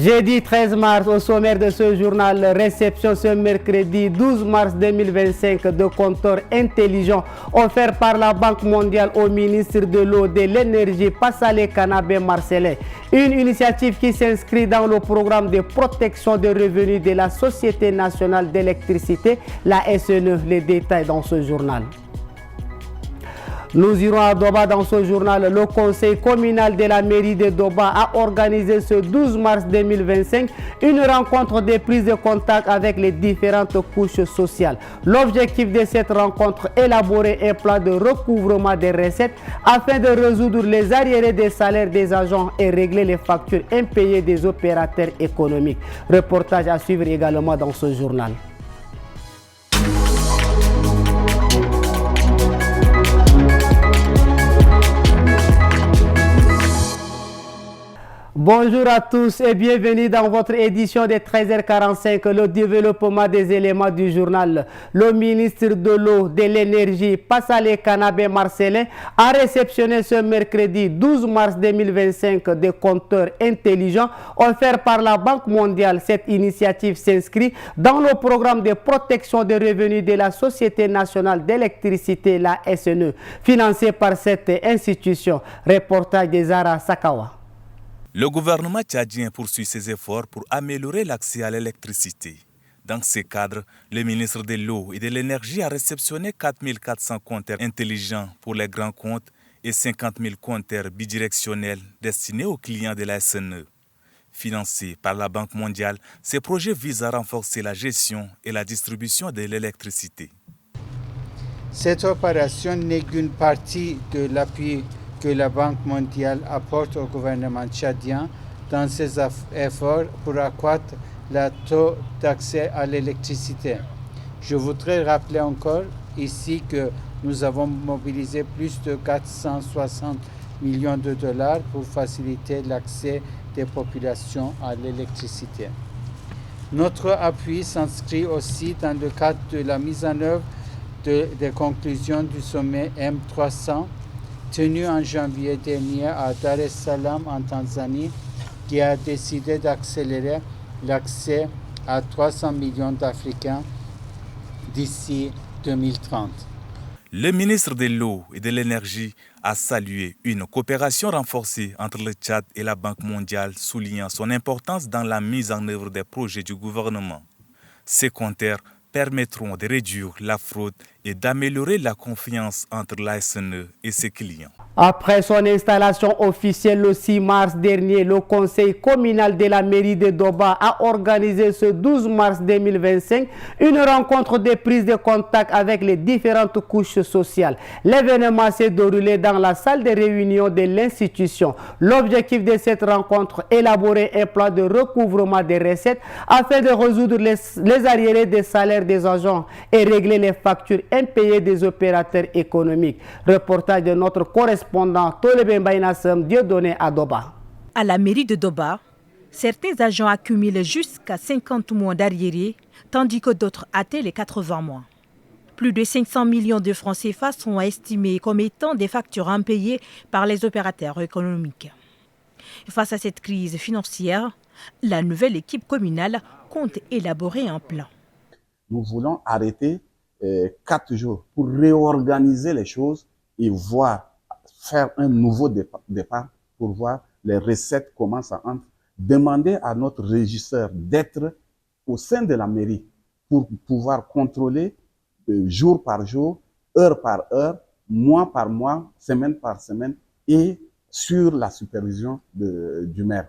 Jeudi 13 mars, au sommaire de ce journal, réception ce mercredi 12 mars 2025 de compteurs intelligents offerts par la Banque mondiale au ministre de l'eau, de l'énergie, Passalé Kanabé Marcellin. Une initiative qui s'inscrit dans le programme de protection des revenus de la Société nationale d'électricité, la SNE. Les détails dans ce journal. Nous irons à Doba dans ce journal. Le conseil communal de la mairie de Doba a organisé ce 12 mars 2025 une rencontre de prise de contact avec les différentes couches sociales. L'objectif de cette rencontre est élaborer un plan de recouvrement des recettes afin de résoudre les arriérés des salaires des agents et régler les factures impayées des opérateurs économiques. Reportage à suivre également dans ce journal. Bonjour à tous et bienvenue dans votre édition de 13h45, le développement des éléments du journal. Le ministre de l'eau, de l'énergie, Passalé Kanabé Marcellin, a réceptionné ce mercredi 12 mars 2025 des compteurs intelligents offerts par la Banque mondiale. Cette initiative s'inscrit dans le programme de protection des revenus de la Société nationale d'électricité, la SNE, financé par cette institution. Reportage de Zara Sakawa. Le gouvernement tchadien poursuit ses efforts pour améliorer l'accès à l'électricité. Dans ce cadre, le ministre de l'eau et de l'énergie a réceptionné 4400 compteurs intelligents pour les grands comptes et 50 000 compteurs bidirectionnels destinés aux clients de la SNE. Financé par la Banque mondiale, ce projet vise à renforcer la gestion et la distribution de l'électricité. Cette opération n'est qu'une partie de l'appui que la Banque mondiale apporte au gouvernement tchadien dans ses efforts pour accroître le taux d'accès à l'électricité. Je voudrais rappeler encore ici que nous avons mobilisé plus de 460 millions de dollars pour faciliter l'accès des populations à l'électricité. Notre appui s'inscrit aussi dans le cadre de la mise en œuvre des conclusions du sommet M300 tenu en janvier dernier à Dar es Salaam en Tanzanie, qui a décidé d'accélérer l'accès à 300 millions d'Africains d'ici 2030. Le ministre de l'eau et de l'énergie a salué une coopération renforcée entre le Tchad et la Banque mondiale, soulignant son importance dans la mise en œuvre des projets du gouvernement. Ces compteurs permettront de réduire la fraude et d'améliorer la confiance entre la SNE et ses clients. Après son installation officielle le 6 mars dernier, le conseil communal de la mairie de Doba a organisé ce 12 mars 2025 une rencontre de prise de contact avec les différentes couches sociales. L'événement s'est déroulé dans la salle de réunion de l'institution. L'objectif de cette rencontre est élaborer un plan de recouvrement des recettes afin de résoudre les arriérés des salaires des agents et régler les factures impayées des opérateurs économiques. Reportage de notre correspondant Tolebe Mbaïnassem, Dieudonné à Doba. À la mairie de Doba, certains agents accumulent jusqu'à 50 mois d'arriérés, tandis que d'autres atteignent les 80 mois. Plus de 500 millions de francs CFA sont estimés comme étant des factures impayées par les opérateurs économiques. Face à cette crise financière, la nouvelle équipe communale compte élaborer un plan. Nous voulons arrêter 4 jours pour réorganiser les choses et faire un nouveau départ pour voir les recettes, comment ça entre. Demander à notre régisseur d'être au sein de la mairie pour pouvoir contrôler jour par jour, heure par heure, mois par mois, semaine par semaine et sur la supervision du maire.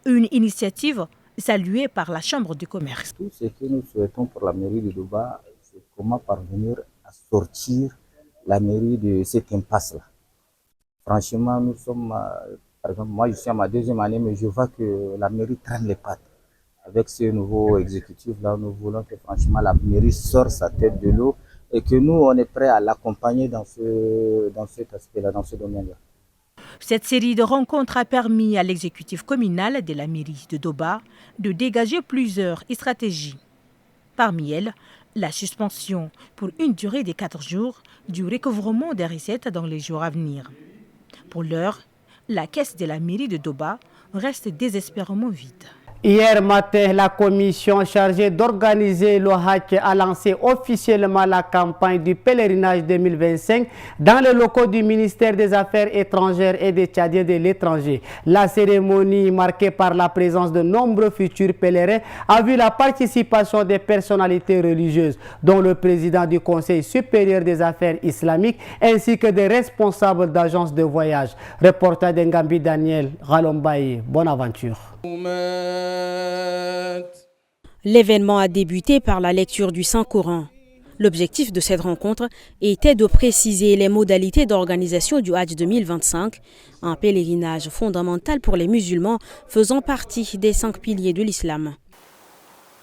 Une initiative saluée par la Chambre de commerce. Tout ce que nous souhaitons pour la mairie de Doba, c'est comment parvenir à sortir la mairie de cette impasse-là. Franchement, nous sommes, par exemple, moi je suis à ma 2e année, mais je vois que la mairie traîne les pattes. Avec ce nouveau exécutif-là, nous voulons que franchement la mairie sorte sa tête de l'eau et que nous, on est prêts à l'accompagner dans cet aspect-là, dans ce domaine-là. Cette série de rencontres a permis à l'exécutif communal de la mairie de Doba de dégager plusieurs stratégies. Parmi elles, la suspension pour une durée de 4 jours du recouvrement des recettes dans les jours à venir. Pour l'heure, la caisse de la mairie de Doba reste désespérément vide. Hier matin, la commission chargée d'organiser le Hajj a lancé officiellement la campagne du pèlerinage 2025 dans les locaux du ministère des Affaires étrangères et des Tchadiens de l'étranger. La cérémonie, marquée par la présence de nombreux futurs pèlerins, a vu la participation des personnalités religieuses, dont le président du Conseil supérieur des affaires islamiques, ainsi que des responsables d'agences de voyage. Reportage d'Ngambi Daniel Ralombaye. Bonne aventure. L'événement a débuté par la lecture du Saint-Coran. L'objectif de cette rencontre était de préciser les modalités d'organisation du Hajj 2025, un pèlerinage fondamental pour les musulmans faisant partie des 5 piliers de l'islam.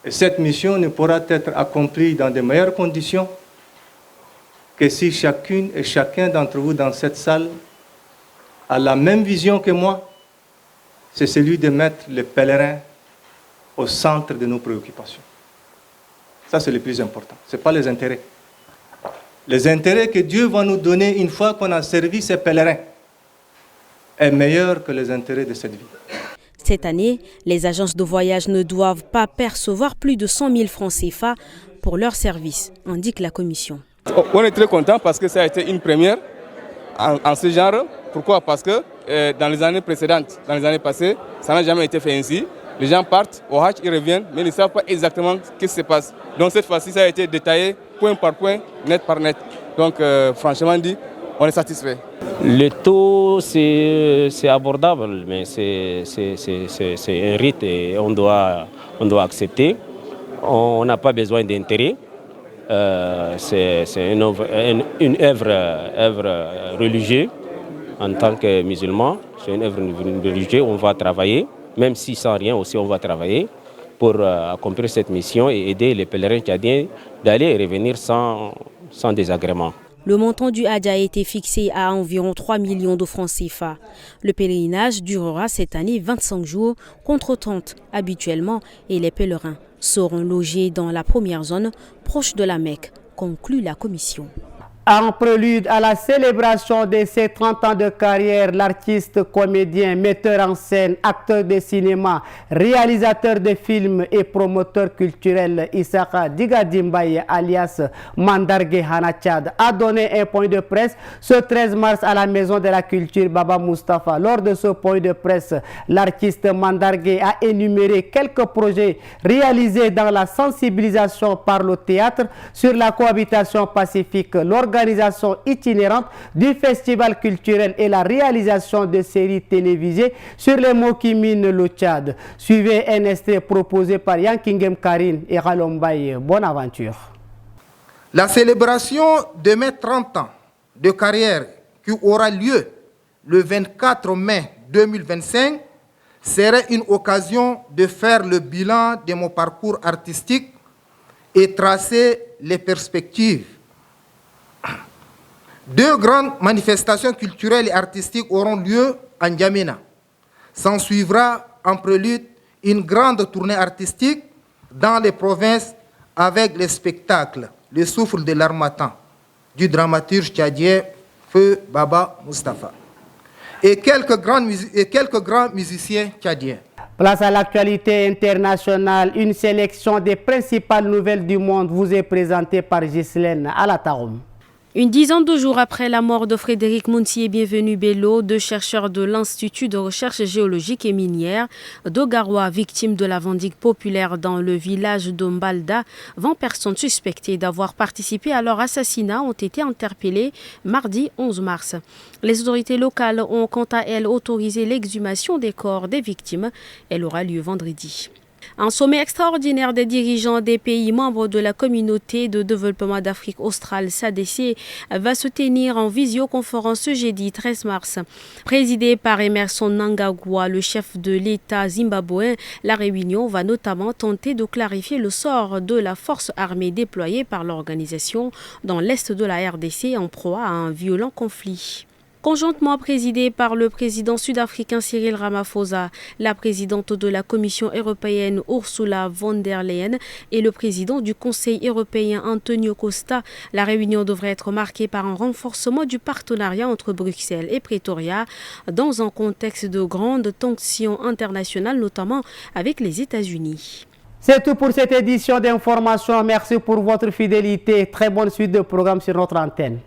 Cette mission ne pourra être accomplie dans de meilleures conditions que si chacune et chacun d'entre vous dans cette salle a la même vision que moi. C'est celui de mettre les pèlerins au centre de nos préoccupations. Ça, c'est le plus important. Ce n'est pas les intérêts. Les intérêts que Dieu va nous donner une fois qu'on a servi ces pèlerins est meilleur que les intérêts de cette vie. Cette année, les agences de voyage ne doivent pas percevoir plus de 100 000 francs CFA pour leur service, indique la commission. On est très content parce que ça a été une première en ce genre. Pourquoi? Parce que dans les années précédentes, dans les années passées, ça n'a jamais été fait ainsi. Les gens partent au Hajj, ils reviennent, mais ils ne savent pas exactement ce qui se passe. Donc cette fois-ci, ça a été détaillé point par point, net par net. Donc franchement dit, on est satisfait. Le taux, c'est abordable, mais c'est un rite et on doit accepter. On n'a pas besoin d'intérêt. C'est une œuvre religieuse. En tant que musulman, c'est une œuvre religieuse, on va travailler, même si sans rien aussi on va travailler pour accomplir cette mission et aider les pèlerins tchadiens d'aller et revenir sans désagrément. Le montant du Hajj a été fixé à environ 3 millions de francs CFA. Le pèlerinage durera cette année 25 jours contre 30 habituellement et les pèlerins seront logés dans la première zone proche de la Mecque, conclut la commission. En prélude à la célébration de ses 30 ans de carrière, l'artiste, comédien, metteur en scène, acteur de cinéma, réalisateur de films et promoteur culturel Issaka Digadimbaye alias Mandargue Hanachad a donné un point de presse ce 13 mars à la Maison de la Culture Baba Mustapha. Lors de ce point de presse, l'artiste Mandargue a énuméré quelques projets réalisés dans la sensibilisation par le théâtre sur la cohabitation pacifique, l'organisation itinérante du festival culturel et la réalisation de séries télévisées sur les mots qui minent le Tchad. Suivez un extrait proposé par Yankingem Karine et Ralombaye. Bonne aventure. La célébration de mes 30 ans de carrière qui aura lieu le 24 mai 2025 serait une occasion de faire le bilan de mon parcours artistique et tracer les perspectives. 2 grandes manifestations culturelles et artistiques auront lieu à N'Djamena. S'en suivra en prélude une grande tournée artistique dans les provinces avec les spectacles Le souffle de l'Harmattan du dramaturge tchadien Feu Baba Mustapha et quelques grands musiciens tchadiens. Place à l'actualité internationale, une sélection des principales nouvelles du monde vous est présentée par Ghislaine Alataroum. Une dizaine de jours après la mort de Frédéric Mountier Bienvenu Bello, 2 chercheurs de l'Institut de recherche géologique et minière d'Ogaroua, victimes de la vendigue populaire dans le village de Mbalda, 20 personnes suspectées d'avoir participé à leur assassinat ont été interpellées mardi 11 mars. Les autorités locales ont quant à elles autorisé l'exhumation des corps des victimes. Elle aura lieu vendredi. Un sommet extraordinaire des dirigeants des pays membres de la communauté de développement d'Afrique australe SADC va se tenir en visioconférence ce jeudi 13 mars. Présidé par Emerson Mnangagwa, le chef de l'État zimbabwéen, la réunion va notamment tenter de clarifier le sort de la force armée déployée par l'organisation dans l'est de la RDC en proie à un violent conflit. Conjointement présidée par le président sud-africain Cyril Ramaphosa, la présidente de la Commission européenne Ursula von der Leyen et le président du Conseil européen Antonio Costa, la réunion devrait être marquée par un renforcement du partenariat entre Bruxelles et Pretoria dans un contexte de grandes tensions internationales, notamment avec les États-Unis. C'est tout pour cette édition d'information. Merci pour votre fidélité. Très bonne suite de programme sur notre antenne.